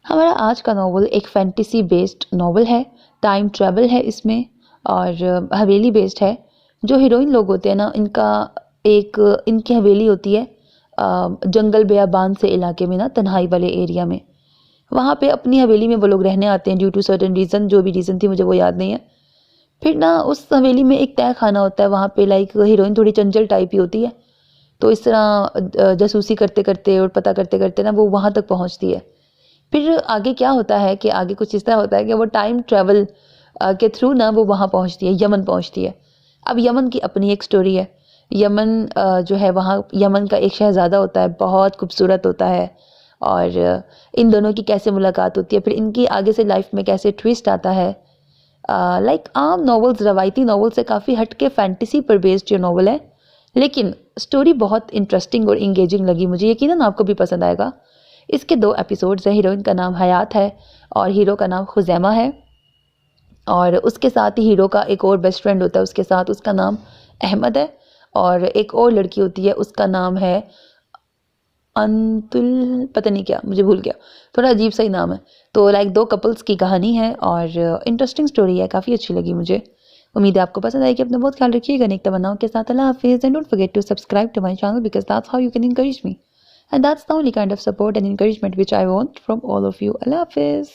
हमारा आज का नावल एक फैंटेसी बेस्ड नावल है। टाइम ट्रैवल है इसमें और हवेली बेस्ड है। जो हीरोइन लोग होते हैं ना, इनकी हवेली होती है जंगल बेयाबान से इलाके में ना, तन्हाई वाले एरिया में। वहाँ पे अपनी हवेली में वो लोग रहने आते हैं ड्यू टू सर्टेन रीज़न। जो भी रीज़न थी मुझे वो याद नहीं है। फिर ना उस हवेली में एक तय खाना होता है। वहाँ पे लाइक हीरोइन थोड़ी चंचल टाइप ही होती है, तो इस तरह जासूसी करते करते और पता करते करते ना वो वहाँ तक पहुँचती है। फिर आगे क्या होता है कि आगे कुछ इस तरह होता है कि वो टाइम ट्रैवल के थ्रू ना वो वहाँ पहुँचती है, यमन पहुँचती है। अब यमन की अपनी एक स्टोरी है। यमन जो है, वहाँ यमन का एक शहज़ादा होता है, बहुत खूबसूरत होता है। और इन दोनों की कैसे मुलाकात होती है, फिर इनकी आगे से लाइफ में कैसे ट्विस्ट आता है। लाइक आम नॉवेल्स, रवायती नॉवेल से काफ़ी हट के फैंटेसी पर बेस्ड ये नॉवल है, लेकिन स्टोरी बहुत इंटरेस्टिंग और इंगेजिंग लगी मुझे। यकीनन आपको भी पसंद आएगा। इसके 2 एपिसोड्स हैं। हीरोइन का नाम हयात है और हीरो का नाम खुज़ैमा है। और उसके साथ ही हीरो का एक और बेस्ट फ्रेंड होता है उसके साथ, उसका नाम अहमद है। और एक और लड़की होती है, उसका नाम है अंतुल, पता नहीं क्या, मुझे भूल गया, थोड़ा अजीब सा ही नाम है। तो लाइक 2 कपल्स की कहानी है और इंटरेस्टिंग स्टोरी है, काफ़ी अच्छी लगी मुझे। उम्मीद है आपको पसंद आएगी। अपना बहुत ख्याल रखिएगा। नेक तमन्नाओं के साथ अल्लाह हाफिज़। And don't forget to subscribe to my channel because that's how you can encourage me. And that's the only kind of support and encouragement which I want from all of you. Allah Hafiz.